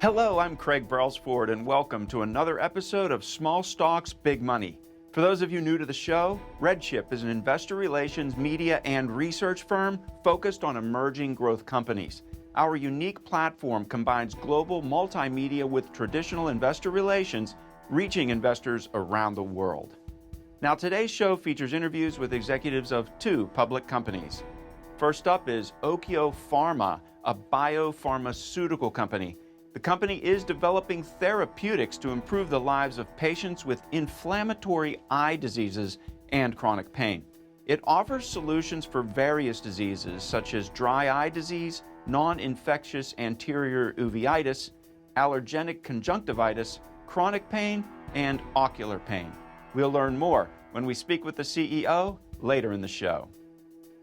Hello, I'm Craig Brailsford, and welcome to another episode of Small Stocks, Big Money. For those of you new to the show, RedChip is an investor relations, media, and research firm focused on emerging growth companies. Our unique platform combines global multimedia with traditional investor relations, reaching investors around the world. Now, today's show features interviews with executives of two public companies. First up is Okio Pharma, a biopharmaceutical company. The company is developing therapeutics to improve the lives of patients with inflammatory eye diseases and chronic pain. It offers solutions for various diseases such as dry eye disease, non-infectious anterior uveitis, allergenic conjunctivitis, chronic pain, and ocular pain. We'll learn more when we speak with the CEO later in the show.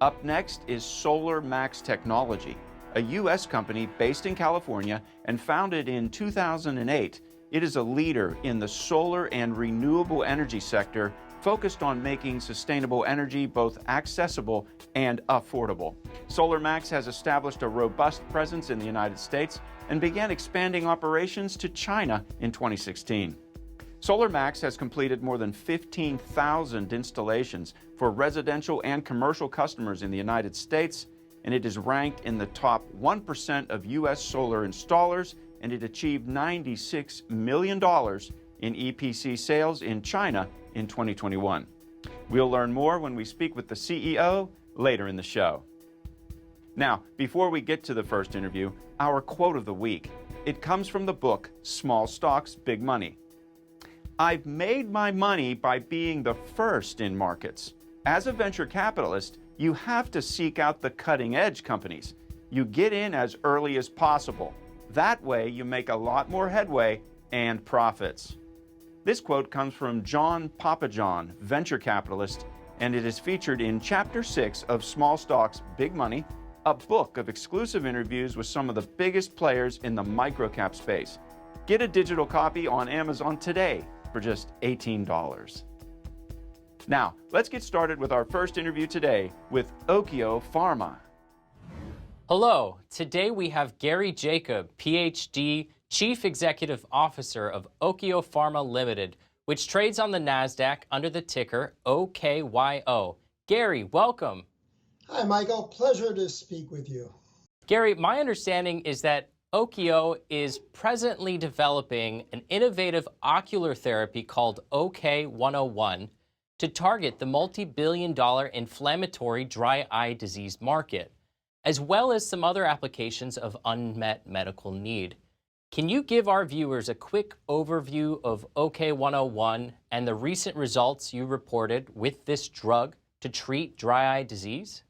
Up next is SolarMax Technology, a U.S. company based in California and founded in 2008. It is a leader in the solar and renewable energy sector, focused on making sustainable energy both accessible and affordable. SolarMax has established a robust presence in the United States and began expanding operations to China in 2016. SolarMax has completed more than 15,000 installations for residential and commercial customers in the United States, and it is ranked in the top 1% of U.S. solar installers, and it achieved $96 million in EPC sales in China in 2021. We'll learn more when we speak with the CEO later in the show. Now, before we get to the first interview, our quote of the week. It comes from the book, Small Stocks, Big Money. I've made my money by being the first in markets. As a venture capitalist, you have to seek out the cutting-edge companies. You get in as early as possible. That way, you make a lot more headway and profits. This quote comes from John Papajohn, venture capitalist, and it is featured in Chapter 6 of Small Stocks, Big Money, a book of exclusive interviews with some of the biggest players in the microcap space. Get a digital copy on Amazon today for just $18. Now, let's get started with our first interview today with Okio Pharma. Hello, today we have Gary Jacob, PhD, Chief Executive Officer of Okio Pharma Ltd, which trades on the NASDAQ under the ticker OKYO. Gary, welcome. Hi, Michael. Pleasure to speak with you. Gary, my understanding is that Okio is presently developing an innovative ocular therapy called OK101 to target the multi-billion-dollar inflammatory dry eye disease market, as well as some other applications of unmet medical need. Can you give our viewers a quick overview of OK101 and the recent results you reported with this drug to treat dry eye disease?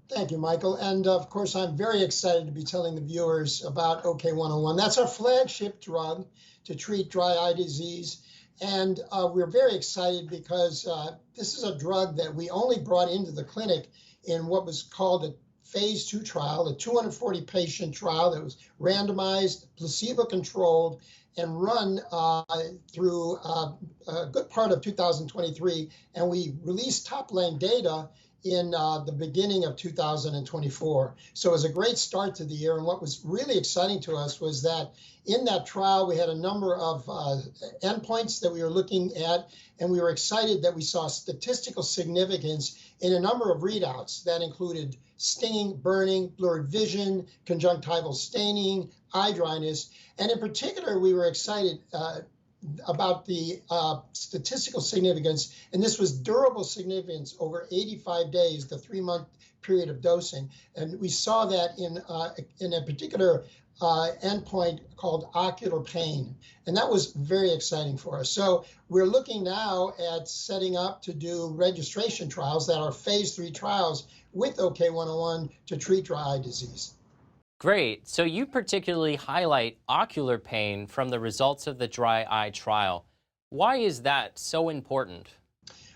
Thank you, Michael. And of course, I'm very excited to be telling the viewers about OK101. That's our flagship drug to treat dry eye disease. And we're very excited because this is a drug that we only brought into the clinic in what was called a phase 2 trial, a 240 patient trial that was randomized, placebo-controlled, and run through a good part of 2023. And we released top-line data in the beginning of 2024. So it was a great start to the year. And what was really exciting to us was that in that trial, we had a number of endpoints that we were looking at, and we were excited that we saw statistical significance in a number of readouts that included stinging, burning, blurred vision, conjunctival staining, eye dryness. And in particular, we were excited about the statistical significance, and this was durable significance over 85 days, the 3-month period of dosing. And we saw that in a particular endpoint called ocular pain. And that was very exciting for us. So we're looking now at setting up to do registration trials that are phase 3 trials with OK101 to treat dry eye disease. Great. So you particularly highlight ocular pain from the results of the dry eye trial. Why is that so important?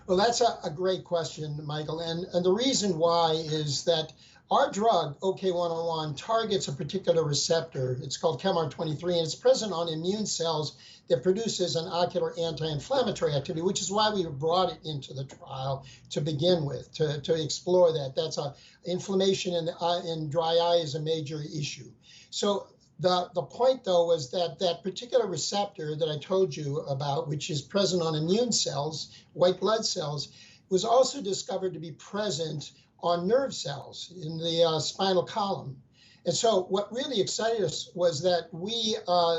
Well, that's a great question, Michael. And the reason why is that our drug, OK101, targets a particular receptor. It's called ChemR23, and it's present on immune cells that produces an ocular anti-inflammatory activity, which is why we brought it into the trial to begin with, to explore that. That's inflammation in dry eye is a major issue. So The point, though, was that that particular receptor that I told you about, which is present on immune cells, white blood cells, was also discovered to be present on nerve cells in the spinal column. And so what really excited us was that we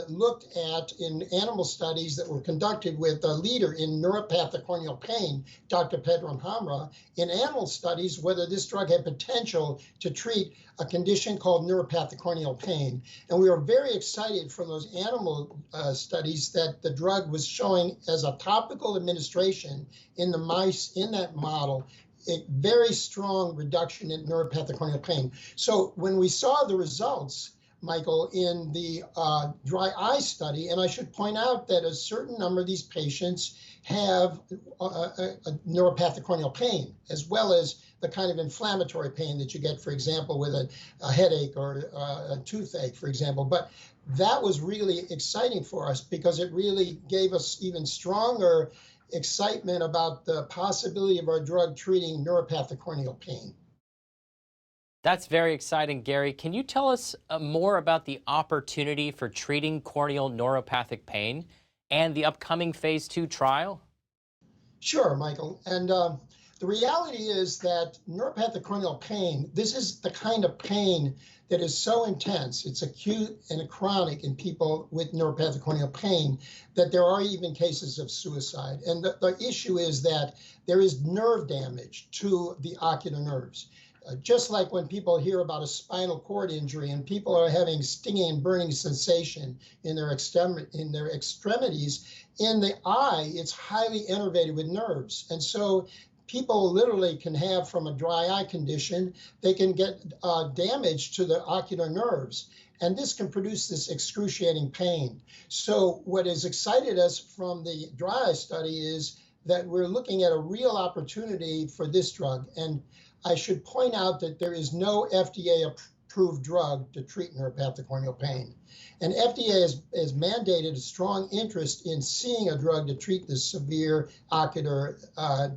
looked at, in animal studies that were conducted with a leader in neuropathic corneal pain, Dr. Pedram Hamra, in animal studies, whether this drug had potential to treat a condition called neuropathic corneal pain. And we were very excited from those animal studies that the drug was showing as a topical administration in the mice in that model a very strong reduction in neuropathic corneal pain. So when we saw the results, Michael, in the dry eye study, and I should point out that a certain number of these patients have a neuropathic corneal pain, as well as the kind of inflammatory pain that you get, for example, with a headache or a toothache, for example. But that was really exciting for us because it really gave us even stronger excitement about the possibility of our drug treating neuropathic corneal pain. That's very exciting, Gary. Can you tell us more about the opportunity for treating corneal neuropathic pain and the upcoming phase 2 trial? Sure, Michael. And the reality is that neuropathic corneal pain, this is the kind of pain that is so intense, it's acute and chronic in people with neuropathic corneal pain, that there are even cases of suicide. And the issue is that there is nerve damage to the ocular nerves. Just like when people hear about a spinal cord injury and people are having stinging and burning sensation in their extremities, in the eye, it's highly innervated with nerves. And so people literally can have, from a dry eye condition, they can get damage to the ocular nerves. And this can produce this excruciating pain. So what has excited us from the dry eye study is that we're looking at a real opportunity for this drug. And I should point out that there is no FDA-approved drug to treat neuropathic corneal pain. And FDA has mandated a strong interest in seeing a drug to treat this severe ocular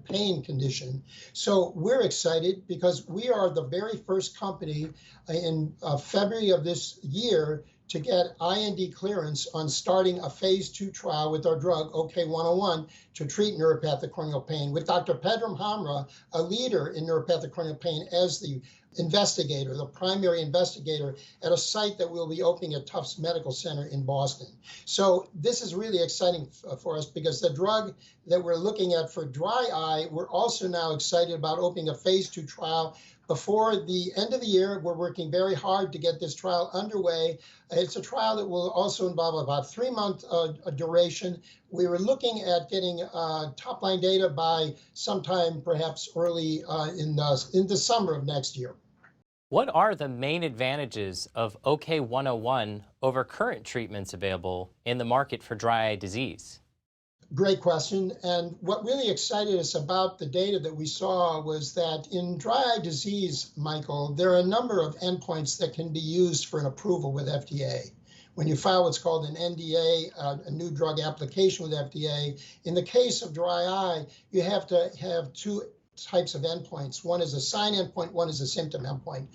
pain condition. So we're excited because we are the very first company in February of this year to get IND clearance on starting a phase 2 trial with our drug, OKY to treat neuropathic corneal pain, with Dr. Pedram Hamra, a leader in neuropathic corneal pain, as the investigator, the primary investigator, at a site that we'll be opening at Tufts Medical Center in Boston. So this is really exciting for us because the drug that we're looking at for dry eye, we're also now excited about opening a phase 2 trial before the end of the year. We're working very hard to get this trial underway. It's a trial that will also involve about 3-month duration. We were looking at getting top-line data by sometime perhaps early in the summer of next year. What are the main advantages of OKY over current treatments available in the market for dry eye disease? Great question. And what really excited us about the data that we saw was that in dry eye disease, Michael, there are a number of endpoints that can be used for an approval with FDA. When you file what's called an NDA, a new drug application with FDA, in the case of dry eye, you have to have 2 types of endpoints. One is a sign endpoint, one is a symptom endpoint.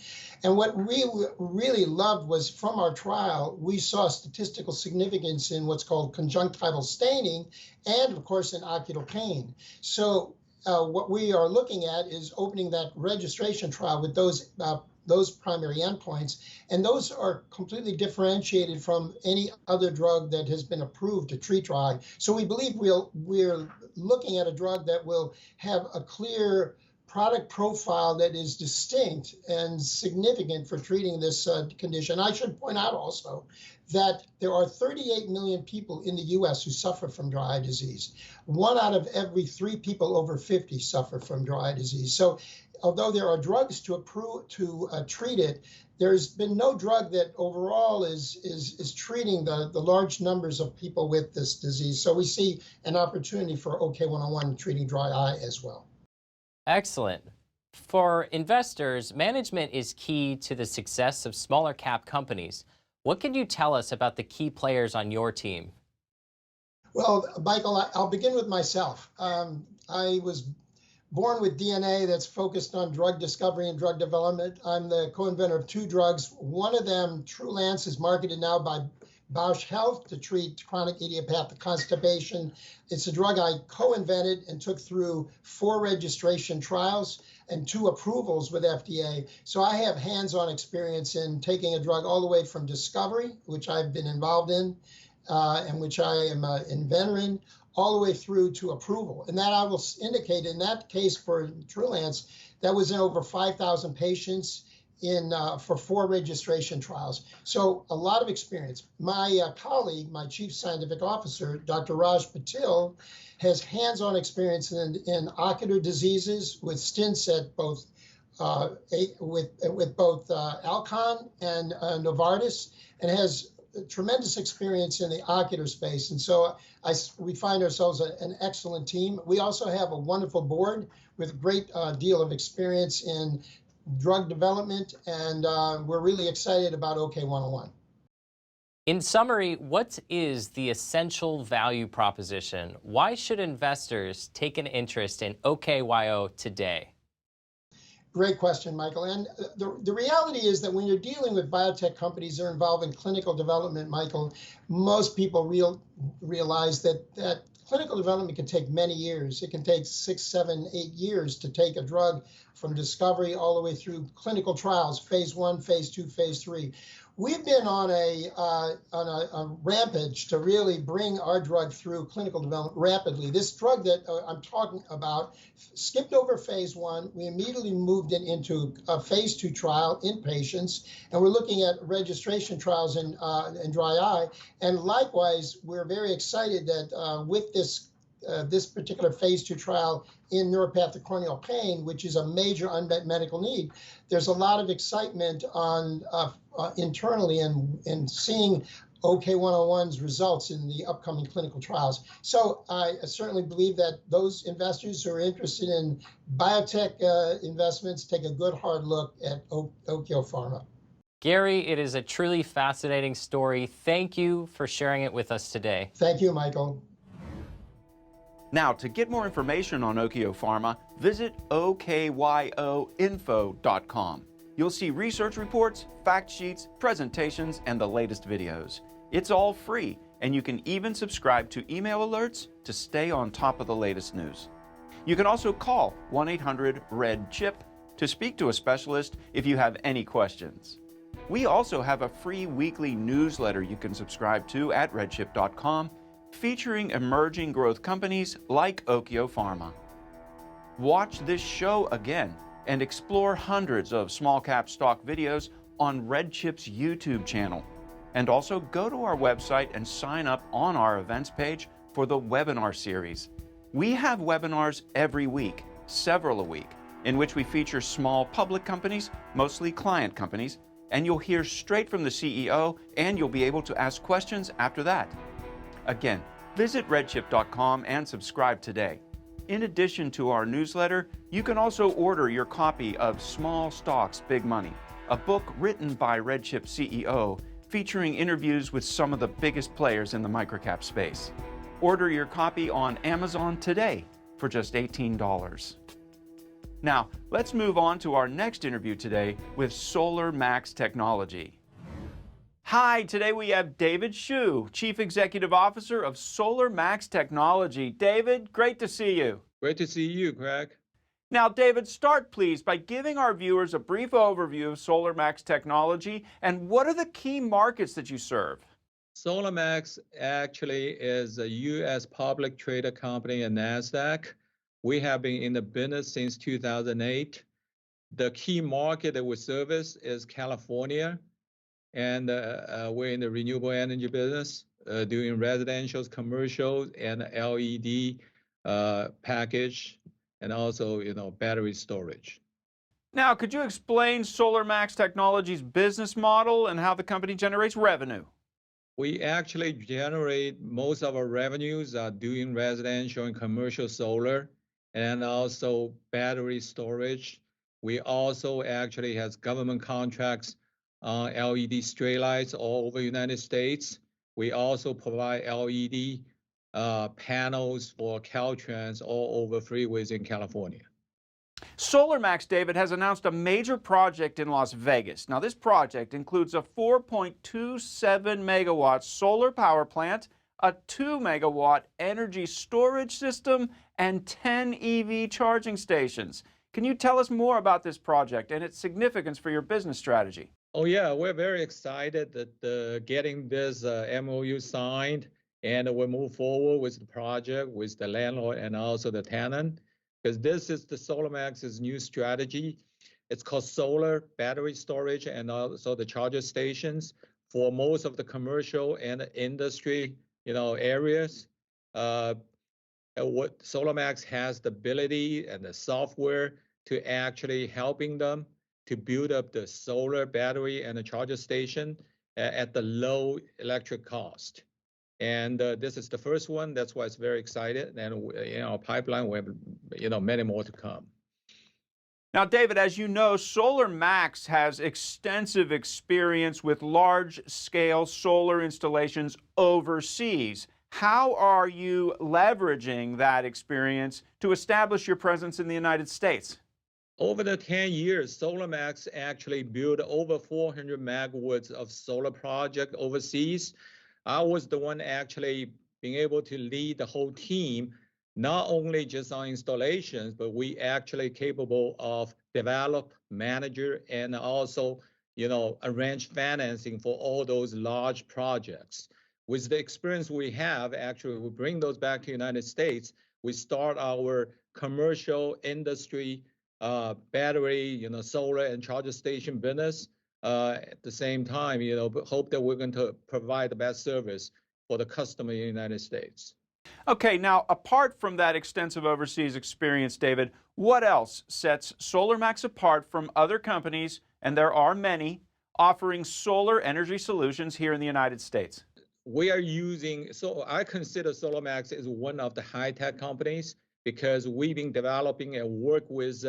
And what we really loved was, from our trial, we saw statistical significance in what's called conjunctival staining and, of course, in ocular pain. So what we are looking at is opening that registration trial with those primary endpoints, and those are completely differentiated from any other drug that has been approved to treat dry eye. So we believe we're looking at a drug that will have a clear product profile that is distinct and significant for treating this condition. I should point out also that there are 38 million people in the US who suffer from dry eye disease. 1 out of every 3 people over 50 suffer from dry eye disease. So although there are drugs to treat it, there's been no drug that overall is treating the large numbers of people with this disease. So we see an opportunity for OKY treating dry eye as well. Excellent. For investors, management is key to the success of smaller cap companies. What can you tell us about the key players on your team? Well, Michael, I'll begin with myself. I was born with DNA that's focused on drug discovery and drug development. I'm the co-inventor of 2 drugs. One of them, Trulance, is marketed now by Bausch Health to treat chronic idiopathic constipation. It's a drug I co-invented and took through 4 registration trials and 2 approvals with FDA. So I have hands-on experience in taking a drug all the way from discovery, which I've been involved in, and which I am an inventor in, all the way through to approval. And that I will indicate in that case for Trulance, that was in over 5,000 patients in for 4 registration trials. So a lot of experience. My colleague, my chief scientific officer, Dr. Raj Patil, has hands-on experience in ocular diseases with stints at both with both Alcon and Novartis, and has tremendous experience in the ocular space. And so we find ourselves an excellent team. We also have a wonderful board with a great deal of experience in drug development, and we're really excited about OK101. In summary, what is the essential value proposition? Why should investors take an interest in OKYO today? Great question, Michael. And the reality is that when you're dealing with biotech companies that are involved in clinical development, Michael, most people realize that clinical development can take many years. It can take 6, 7, 8 years to take a drug from discovery all the way through clinical trials, phase 1, phase 2, phase 3. We've been on a rampage to really bring our drug through clinical development rapidly. This drug that I'm talking about skipped over phase 1. We immediately moved it into a phase 2 trial in patients, and we're looking at registration trials in dry eye. And likewise, we're very excited that with this particular phase 2 trial in neuropathic corneal pain, which is a major unmet medical need, there's a lot of excitement on internally in seeing OK101's results in the upcoming clinical trials. So I certainly believe that those investors who are interested in biotech investments take a good hard look at Okio Pharma. Gary, it is a truly fascinating story. Thank you for sharing it with us today. Thank you, Michael. Now, to get more information on Okio Pharma, visit okyoinfo.com. You'll see research reports, fact sheets, presentations, and the latest videos. It's all free, and you can even subscribe to email alerts to stay on top of the latest news. You can also call 1-800-RED-CHIP to speak to a specialist if you have any questions. We also have a free weekly newsletter you can subscribe to at redchip.com, featuring emerging growth companies like Okio Pharma. Watch this show again and explore hundreds of small cap stock videos on RedChip's YouTube channel. And also go to our website and sign up on our events page for the webinar series. We have webinars every week, several a week, in which we feature small public companies, mostly client companies, and you'll hear straight from the CEO, and you'll be able to ask questions after that. Again, visit redchip.com and subscribe today. In addition to our newsletter, you can also order your copy of Small Stocks, Big Money, a book written by RedChip CEO featuring interviews with some of the biggest players in the microcap space. Order your copy on Amazon today for just $18. Now, let's move on to our next interview today with SolarMax Technology. Hi, today we have David Hsu, Chief Executive Officer of SolarMax Technology. David, great to see you. Great to see you, Craig. Now, David, start please by giving our viewers a brief overview of SolarMax Technology and what are the key markets that you serve? SolarMax actually is a U.S. public traded company at NASDAQ. We have been in the business since 2008. The key market that we service is California. And we're in the renewable energy business, doing residential, commercial, and LED package, and also, battery storage. Now, could you explain SolarMax Technology's business model and how the company generates revenue? We actually generate most of our revenues doing residential and commercial solar, and also battery storage. We also actually have government contracts LED street lights all over the United States. We also provide LED panels for Caltrans all over freeways in California. SolarMax, David, has announced a major project in Las Vegas. Now, this project includes a 4.27 megawatt solar power plant, a 2 megawatt energy storage system, and 10 EV charging stations. Can you tell us more about this project and its significance for your business strategy? Oh yeah, we're very excited that getting this MOU signed, and we'll move forward with the project with the landlord and also the tenant, because this is the SolarMax's new strategy. It's called solar battery storage and also the charger stations for most of the commercial and industry, areas. What SolarMax has the ability and the software to actually helping them to build up the solar battery and the charger station at the low electric cost. And this is the first one. That's why it's very excited. And in our pipeline, we have many more to come. Now, David, as you know, SolarMax has extensive experience with large-scale solar installations overseas. How are you leveraging that experience to establish your presence in the United States? Over the 10 years, SolarMax actually built over 400 megawatts of solar project overseas. I was the one actually being able to lead the whole team, not only just on installations, but we actually capable of develop, manager, and also, arrange financing for all those large projects. With the experience we have, actually, we bring those back to the United States. We start our commercial industry battery, solar and charger station business. At the same time, hope that we're going to provide the best service for the customer in the United States. Okay, now apart from that extensive overseas experience, David, what else sets SolarMax apart from other companies, and there are many, offering solar energy solutions here in the United States? We are so I consider SolarMax as one of the high-tech companies, because we've been developing and work with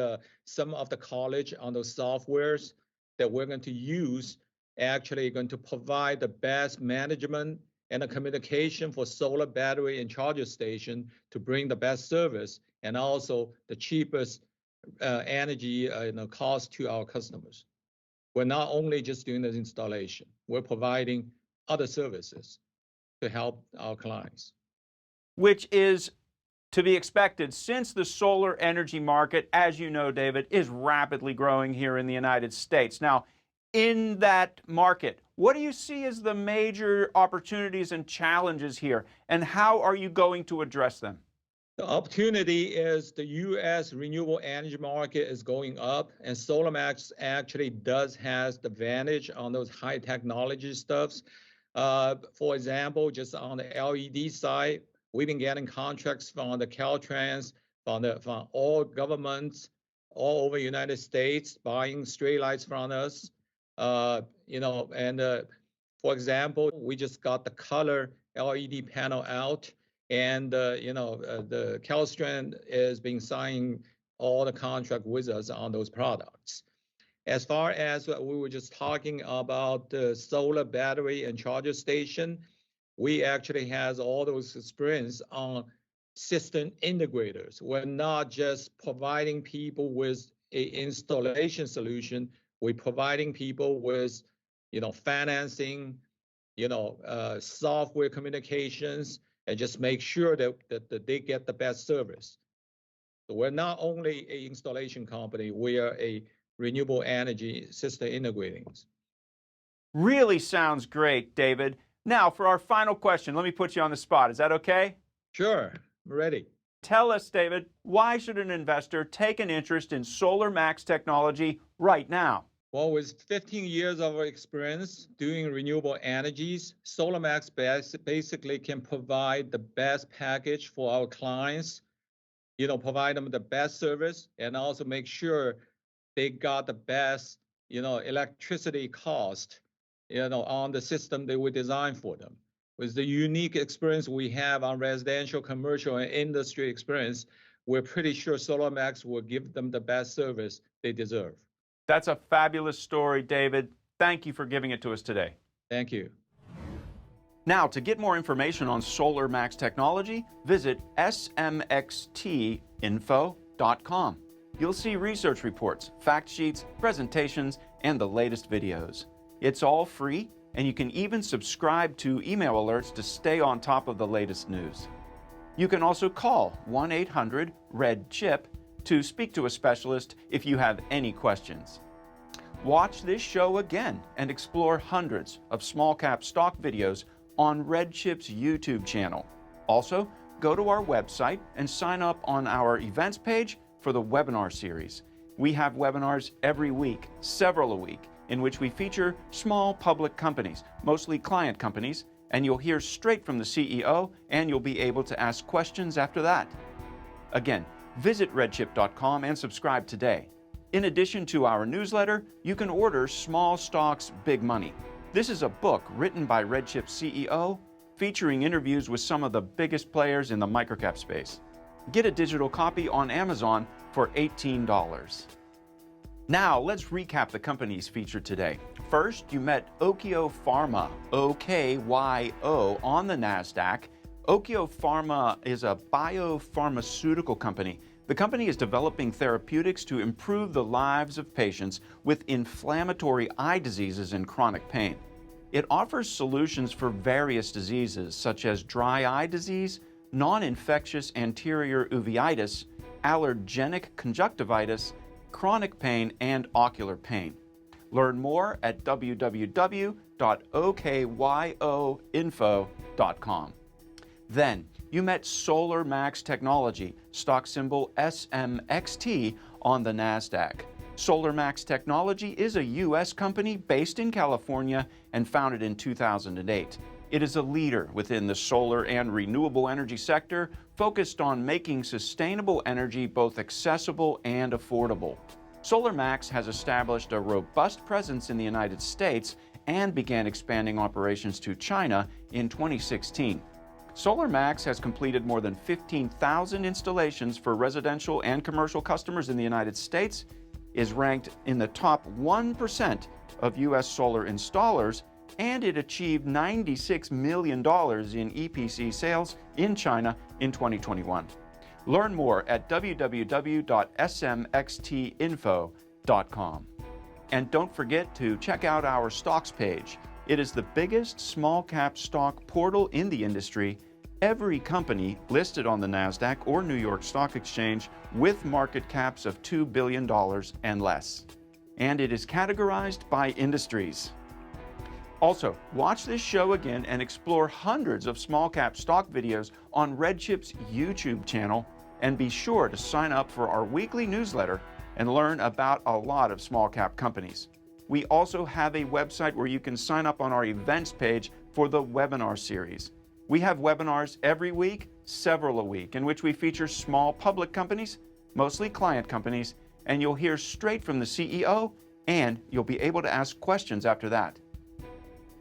some of the college on those softwares that we're going to use, actually going to provide the best management and the communication for solar battery and charger station to bring the best service and also the cheapest energy cost to our customers. We're not only just doing the installation, we're providing other services to help our clients. Which is to be expected, since the solar energy market, as you know, David, is rapidly growing here in the United States. Now, in that market, what do you see as the major opportunities and challenges here, and how are you going to address them? The opportunity is the U.S. renewable energy market is going up, and SolarMax actually has the advantage on those high technology stuffs. For example, just on the LED side, we've been getting contracts from the Caltrans, from all governments all over the United States, buying straight lights from us. For example, we just got the color LED panel out, and the Caltrans is being signing all the contract with us on those products. As far as we were just talking about the solar battery and charger station, we actually has all those experience on system integrators. We're not just providing people with an installation solution. We're providing people with, financing, software communications, and just make sure that they get the best service. So we're not only an installation company, we are a renewable energy system integrating. Really sounds great, David. Now, for our final question, let me put you on the spot. Is that okay? Sure, I'm ready. Tell us, David, why should an investor take an interest in SolarMax Technology right now? Well, with 15 years of experience doing renewable energies, SolarMax basically can provide the best package for our clients, provide them the best service, and also make sure they got the best, electricity cost, on the system that we designed for them. With the unique experience we have on residential, commercial, and industry experience, we're pretty sure SolarMax will give them the best service they deserve. That's a fabulous story, David. Thank you for giving it to us today. Thank you. Now, to get more information on SolarMax Technology, visit smxtinfo.com. you'll see research reports, fact sheets, presentations, and the latest videos. It's all free, and you can even subscribe to email alerts to stay on top of the latest news. You can also call 1-800-RED-CHIP to speak to a specialist if you have any questions. Watch this show again and explore hundreds of small cap stock videos on RedChip's YouTube channel. Also, go to our website and sign up on our events page for the webinar series. We have webinars every week, several a week, in which we feature small public companies, mostly client companies, and you'll hear straight from the CEO and you'll be able to ask questions after that. Again, visit redchip.com and subscribe today. In addition to our newsletter, you can order Small Stocks, Big Money. This is a book written by RedChip's CEO, featuring interviews with some of the biggest players in the microcap space. Get a digital copy on Amazon for $18. Now, let's recap the companies featured today. First, you met Okio Pharma, OKYO, on the NASDAQ. Okio Pharma is a biopharmaceutical company. The company is developing therapeutics to improve the lives of patients with inflammatory eye diseases and chronic pain. It offers solutions for various diseases such as dry eye disease, non-infectious anterior uveitis, allergenic conjunctivitis, chronic pain, and ocular pain. Learn more at www.okyoinfo.com. Then, you met SolarMax Technology, stock symbol SMXT, on the NASDAQ. SolarMax Technology is a U.S. company based in California and founded in 2008. It is a leader within the solar and renewable energy sector, focused on making sustainable energy both accessible and affordable. SolarMax has established a robust presence in the United States and began expanding operations to China in 2016. SolarMax has completed more than 15,000 installations for residential and commercial customers in the United States, is ranked in the top 1% of U.S. solar installers, and it achieved $96 million in EPC sales in China in 2021. Learn more at www.smxtinfo.com. And don't forget to check out our stocks page. It is the biggest small cap stock portal in the industry. Every company listed on the NASDAQ or New York Stock Exchange with market caps of $2 billion and less. And it is categorized by industries. Also, watch this show again and explore hundreds of small cap stock videos on RedChip's YouTube channel, and be sure to sign up for our weekly newsletter and learn about a lot of small cap companies. We also have a website where you can sign up on our events page for the webinar series. We have webinars every week, several a week, in which we feature small public companies, mostly client companies, and you'll hear straight from the CEO, and you'll be able to ask questions after that.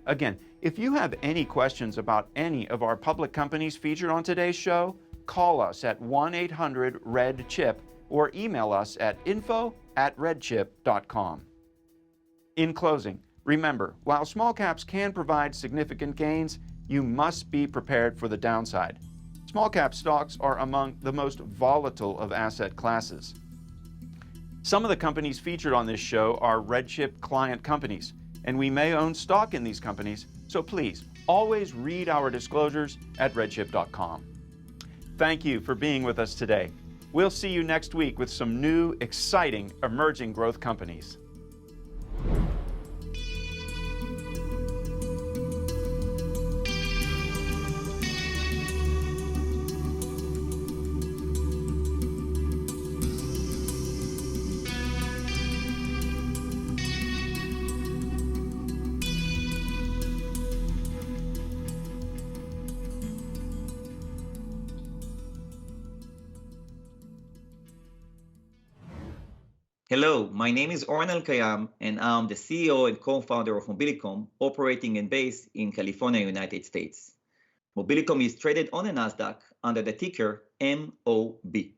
Again, if you have any questions about any of our public companies featured on today's show, call us at 1-800-RED-CHIP or email us at info@redchip.com. In closing, remember, while small caps can provide significant gains, you must be prepared for the downside. Small cap stocks are among the most volatile of asset classes. Some of the companies featured on this show are RedChip client companies, and we may own stock in these companies, so please always read our disclosures at redchip.com. Thank you for being with us today. We'll see you next week with some new, exciting, emerging growth companies. Hello, my name is Oren Al-Kayam, and I'm the CEO and co-founder of Mobilicom, operating and based in California, United States. Mobilicom is traded on the NASDAQ under the ticker MOB.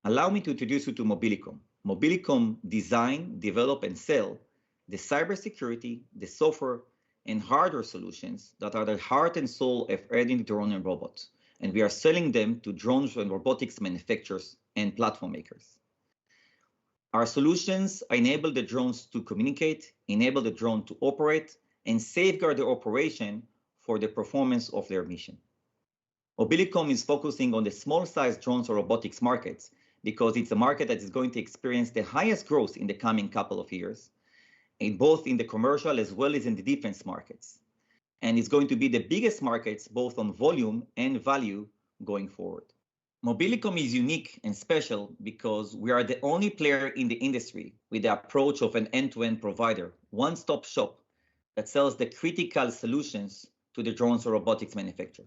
Allow me to introduce you to Mobilicom. Mobilicom design, develop, and sell the cybersecurity, the software, and hardware solutions that are the heart and soul of any drone and robot, and we are selling them to drones and robotics manufacturers and platform makers. Our solutions enable the drones to communicate, enable the drone to operate, and safeguard their operation for the performance of their mission. Mobilicom is focusing on the small-sized drones or robotics markets because it's a market that is going to experience the highest growth in the coming couple of years, and both in the commercial as well as in the defense markets. And it's going to be the biggest markets both on volume and value going forward. Mobilicom is unique and special because we are the only player in the industry with the approach of an end-to-end provider, one-stop shop that sells the critical solutions to the drones or robotics manufacturer.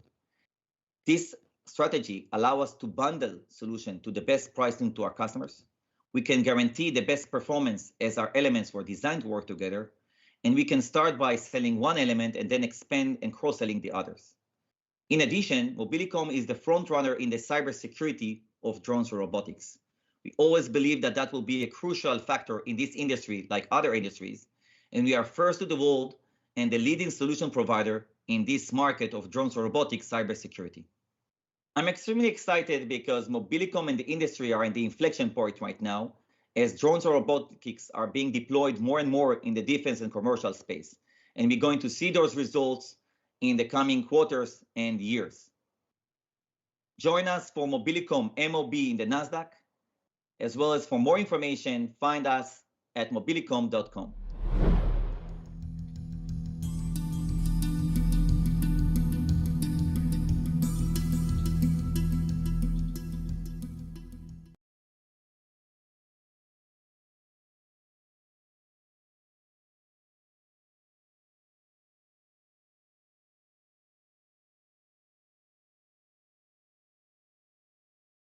This strategy allows us to bundle solution to the best pricing to our customers. We can guarantee the best performance as our elements were designed to work together, and we can start by selling one element and then expand and cross-selling the others. In addition, Mobilicom is the front runner in the cybersecurity of drones or robotics. We always believe that that will be a crucial factor in this industry, like other industries, and we are first to the world and the leading solution provider in this market of drones or robotics cybersecurity. I'm extremely excited because Mobilicom and the industry are in the inflection point right now, as drones or robotics are being deployed more and more in the defense and commercial space. And we're going to see those results in the coming quarters and years. Join us for Mobilicom MOB in the NASDAQ, as well as for more information, find us at mobilicom.com.